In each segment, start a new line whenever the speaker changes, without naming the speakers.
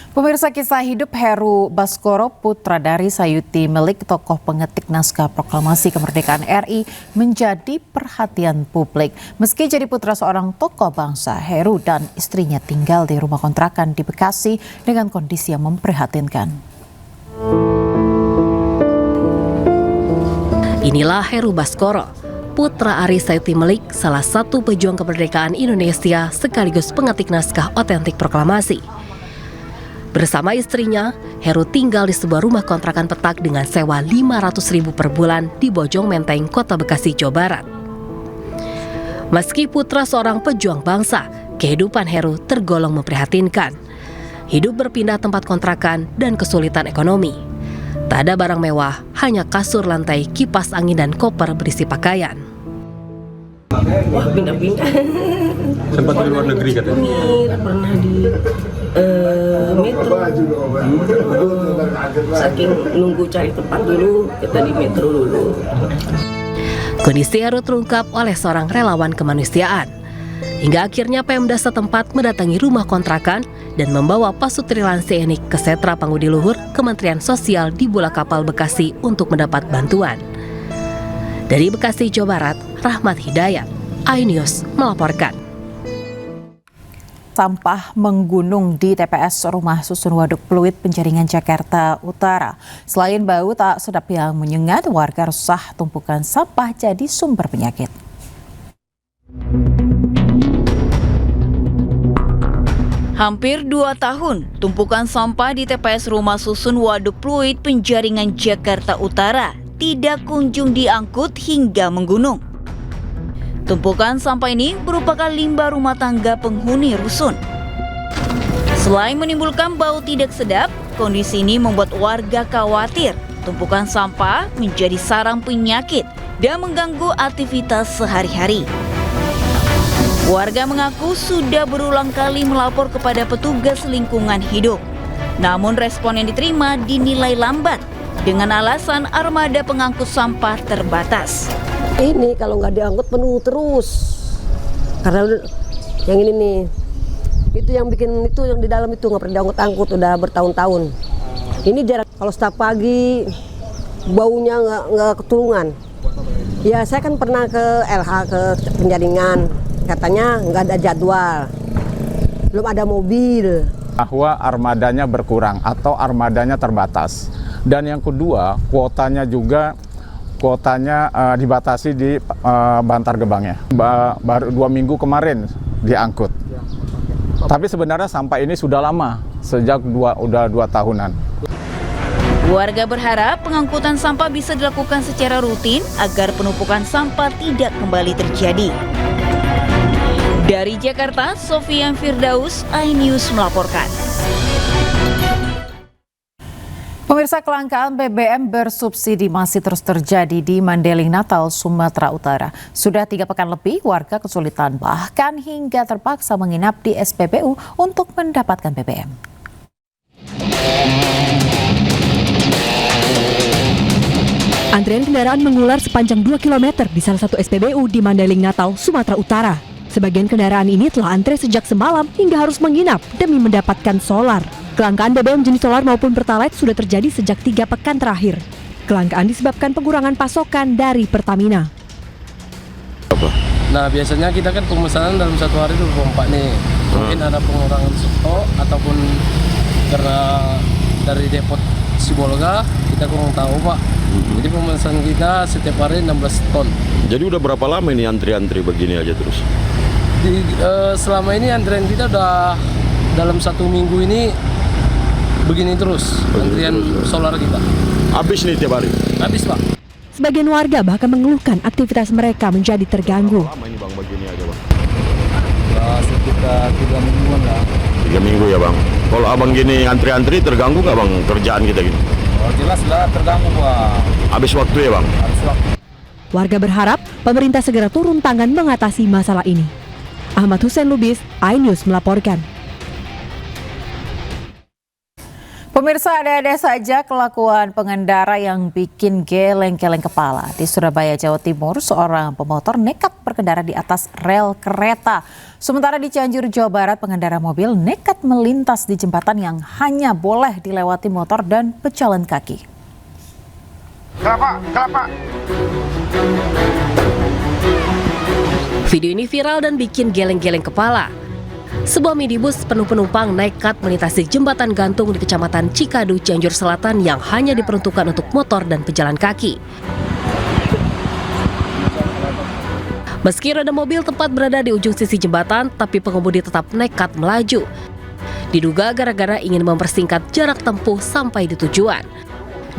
Pemirsa, kisah hidup Heru Baskoro, putra dari Sayuti Melik, tokoh pengetik naskah proklamasi kemerdekaan RI, menjadi perhatian publik. Meski jadi putra seorang tokoh bangsa, Heru dan istrinya tinggal di rumah kontrakan di Bekasi dengan kondisi yang memprihatinkan.
Inilah Heru Baskoro, putra Ari Sayuti Melik, salah satu pejuang kemerdekaan Indonesia sekaligus pengetik naskah otentik proklamasi. Bersama istrinya, Heru tinggal di sebuah rumah kontrakan petak dengan sewa Rp500.000 per bulan di Bojong Menteng, Kota Bekasi, Jawa Barat. Meski putra seorang pejuang bangsa, kehidupan Heru tergolong memprihatinkan. Hidup berpindah tempat kontrakan dan kesulitan ekonomi. Tak ada barang mewah, hanya kasur, lantai, kipas angin, dan koper berisi pakaian.
Wah, pindah-pindah.
Sempat di luar negeri katanya?
Pernah di metro. Saking nunggu cari tempat dulu, kita di metro dulu.
Kondisi Heru terungkap oleh seorang relawan kemanusiaan. Hingga akhirnya Pemda setempat mendatangi rumah kontrakan dan membawa Pasutri Lansenik ke Setra Pangudi Luhur Kementerian Sosial di Bola Kapal Bekasi untuk mendapat bantuan. Dari Bekasi, Jawa Barat, Rahmat Hidayat, iNews melaporkan.
Sampah menggunung di TPS Rumah Susun Waduk Pluit, Penjaringan, Jakarta Utara. Selain bau tak sedap yang menyengat, warga resah tumpukan sampah jadi sumber penyakit.
Hampir 2 tahun, tumpukan sampah di TPS Rumah Susun Waduk Pluit, Penjaringan, Jakarta Utara tidak kunjung diangkut hingga menggunung. Tumpukan sampah ini merupakan limbah rumah tangga penghuni rusun. Selain menimbulkan bau tidak sedap, kondisi ini membuat warga khawatir tumpukan sampah menjadi sarang penyakit dan mengganggu aktivitas sehari-hari. Warga mengaku sudah berulang kali melapor kepada petugas lingkungan hidup. Namun respon yang diterima dinilai lambat dengan alasan armada pengangkut sampah terbatas.
Ini kalau nggak diangkut penuh terus. Karena yang ini nih, itu yang bikin itu yang di dalam itu nggak pernah diangkut-angkut udah bertahun-tahun. Ini jarak kalau setiap pagi baunya nggak ketulungan. Ya saya kan pernah ke LH ke Penjaringan, katanya nggak ada jadwal, belum ada mobil.
Bahwa armadanya berkurang atau armadanya terbatas. Dan yang kedua, kuotanya dibatasi di Bantar Gebangnya. Baru 2 minggu kemarin diangkut. Tapi sebenarnya sampah ini sudah lama, sejak udah 2 tahunan.
Warga berharap pengangkutan sampah bisa dilakukan secara rutin agar penumpukan sampah tidak kembali terjadi. Dari Jakarta, Sofian Firdaus, iNews melaporkan.
Pemirsa, kelangkaan BBM bersubsidi masih terus terjadi di Mandailing, Natal, Sumatera Utara. Sudah 3 pekan lebih, warga kesulitan bahkan hingga terpaksa menginap di SPBU untuk mendapatkan BBM.
Antrian kendaraan mengular sepanjang 2 km di salah satu SPBU di Mandailing, Natal, Sumatera Utara. Sebagian kendaraan ini telah antre sejak semalam hingga harus menginap demi mendapatkan solar. Kelangkaan BBM jenis solar maupun Pertalite sudah terjadi sejak 3 pekan terakhir. Kelangkaan disebabkan pengurangan pasokan dari Pertamina.
Nah, biasanya kita kan pemesanan dalam 1 hari 24 nih. Mungkin ada pengurangan stok ataupun karena dari depot Sibolga kita kurang tahu, Pak. Jadi pemesanan kita setiap hari 16 ton.
Jadi udah berapa lama ini antri-antri begini aja terus?
Selama ini antrian kita udah dalam 1 minggu ini begini terus antrian solar kita.
Habis nih tiap hari?
Habis, Pak.
Sebagian warga bahkan mengeluhkan aktivitas mereka menjadi terganggu.
Lama ini Bang begini aja Bang?
Sekitar 3 mingguan lah.
3 minggu ya Bang? Kalau abang gini antri-antri terganggu nggak Bang kerjaan kita gini?
Oh, jelas lah terganggu, Pak.
Habis waktu ya Bang?
Habis waktu.
Warga berharap pemerintah segera turun tangan mengatasi masalah ini. Ahmad Hussein Lubis, iNews melaporkan.
Pemirsa, ada-ada saja kelakuan pengendara yang bikin geleng-geleng kepala. Di Surabaya, Jawa Timur, seorang pemotor nekat berkendara di atas rel kereta. Sementara di Cianjur, Jawa Barat, pengendara mobil nekat melintas di jembatan yang hanya boleh dilewati motor dan pejalan kaki.
Kelapa.
Video ini viral dan bikin geleng-geleng kepala. Sebuah minibus penuh penumpang nekat melintasi jembatan gantung di Kecamatan Cikadu, Cianjur Selatan yang hanya diperuntukkan untuk motor dan pejalan kaki. Meski roda mobil tepat berada di ujung sisi jembatan, tapi pengemudi tetap nekat melaju. Diduga gara-gara ingin mempersingkat jarak tempuh sampai di tujuan.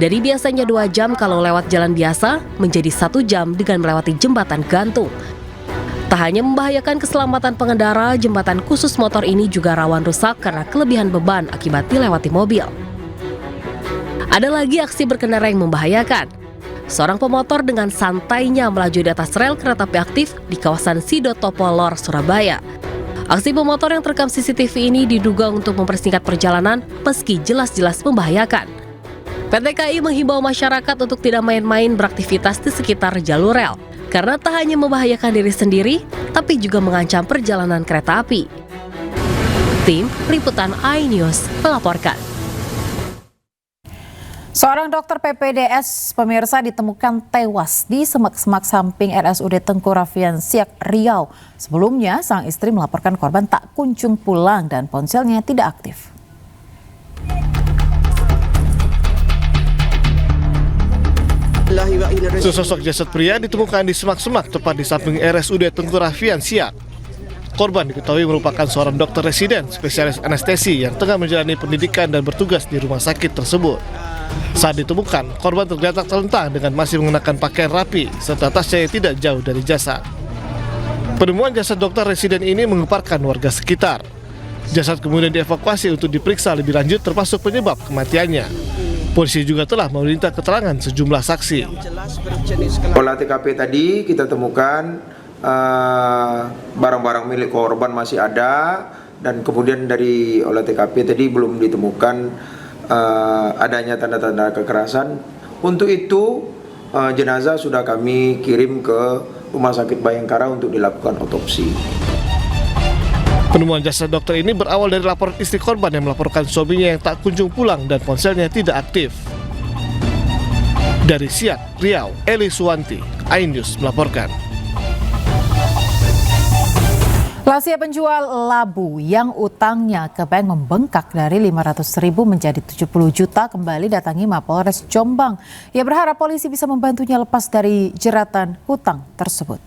Dari biasanya 2 jam kalau lewat jalan biasa, menjadi 1 jam dengan melewati jembatan gantung. Tak hanya membahayakan keselamatan pengendara, jembatan khusus motor ini juga rawan rusak karena kelebihan beban akibat dilewati mobil. Ada lagi aksi berkendara yang membahayakan. Seorang pemotor dengan santainya melaju di atas rel kereta api aktif di kawasan Sidotopo Lor, Surabaya. Aksi pemotor yang terekam CCTV ini diduga untuk mempersingkat perjalanan meski jelas-jelas membahayakan. PT KAI menghimbau masyarakat untuk tidak main-main beraktivitas di sekitar jalur rel, karena tak hanya membahayakan diri sendiri, tapi juga mengancam perjalanan kereta api. Tim Liputan iNews melaporkan.
Seorang dokter PPDS pemirsa ditemukan tewas di semak-semak samping RSUD Tengku Raffian Siak, Riau. Sebelumnya, sang istri melaporkan korban tak kunjung pulang dan ponselnya tidak aktif.
Sesosok jasad pria ditemukan di semak-semak tepat di samping RSUD Tengku Raffian Siak. Korban diketahui merupakan seorang dokter residen spesialis anestesi yang tengah menjalani pendidikan dan bertugas di rumah sakit tersebut. Saat ditemukan, korban tergeletak terlentang dengan masih mengenakan pakaian rapi serta tasnya tidak jauh dari jasad. Penemuan jasad dokter residen ini menggemparkan warga sekitar. Jasad kemudian dievakuasi untuk diperiksa lebih lanjut termasuk penyebab kematiannya. Polisi juga telah meminta keterangan sejumlah saksi.
Olah TKP tadi kita temukan barang-barang milik korban masih ada, dan kemudian dari olah TKP tadi belum ditemukan adanya tanda-tanda kekerasan. Untuk itu jenazah sudah kami kirim ke Rumah Sakit Bayangkara untuk dilakukan otopsi.
Penemuan jasad dokter ini berawal dari laporan istri korban yang melaporkan suaminya yang tak kunjung pulang dan ponselnya tidak aktif. Dari Siak, Riau, Eli Suwanti, iNews melaporkan.
Rahasia penjual labu yang utangnya ke bank membengkak dari 500.000 menjadi 70 juta kembali datangi Mapolres Jombang. Ia berharap polisi bisa membantunya lepas dari jeratan hutang tersebut.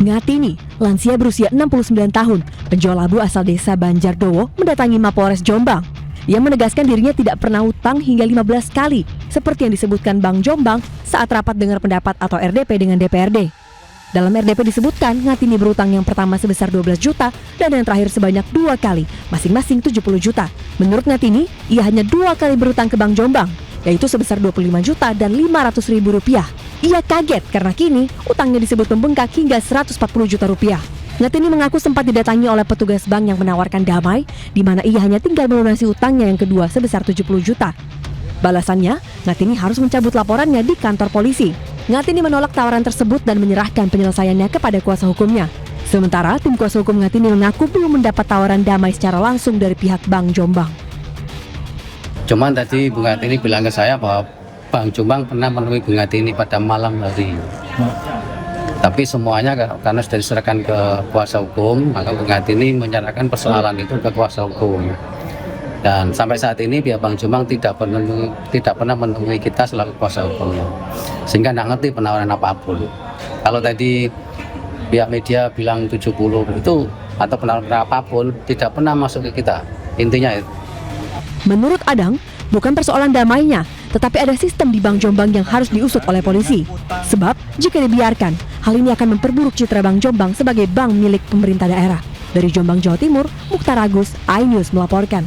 Ngatini, lansia berusia 69 tahun, penjual labu asal desa Banjardowo mendatangi Mapolres Jombang. Ia menegaskan dirinya tidak pernah utang hingga 15 kali, seperti yang disebutkan Bank Jombang saat rapat dengar pendapat atau RDP dengan DPRD. Dalam RDP disebutkan, Ngatini berutang yang pertama sebesar 12 juta dan yang terakhir sebanyak 2 kali, masing-masing 70 juta. Menurut Ngatini, ia hanya 2 kali berutang ke Bank Jombang, yaitu sebesar 25 juta dan 500.000 rupiah. Ia kaget karena kini utangnya disebut membengkak hingga 140 juta rupiah. Ngatini mengaku sempat didatangi oleh petugas bank yang menawarkan damai, di mana ia hanya tinggal melunasi utangnya yang kedua sebesar 70 juta. Balasannya, Ngatini harus mencabut laporannya di kantor polisi. Ngatini menolak tawaran tersebut dan menyerahkan penyelesaiannya kepada kuasa hukumnya. Sementara tim kuasa hukum Ngatini mengaku belum mendapat tawaran damai secara langsung dari pihak Bank Jombang.
Cuman tadi Bu Ngatini bilang ke saya bahwa Bank Jombang pernah menemui Bu Ngatini pada malam hari. Tapi semuanya karena sudah diserahkan ke kuasa hukum, maka Bu Ngatini menyerahkan persoalan itu ke kuasa hukum. Dan sampai saat ini pihak Bank Jombang tidak pernah menemui kita selaku kuasa hukumnya. Sehingga tidak ngerti penawaran apapun. Kalau tadi pihak media bilang 70 itu atau penawaran apapun tidak pernah masuk ke kita. Intinya itu.
Menurut Adang, bukan persoalan damainya, tetapi ada sistem di Bank Jombang yang harus diusut oleh polisi. Sebab, jika dibiarkan, hal ini akan memperburuk citra Bank Jombang sebagai bank milik pemerintah daerah. Dari Jombang, Jawa Timur, Mukhtar Agus, iNews melaporkan.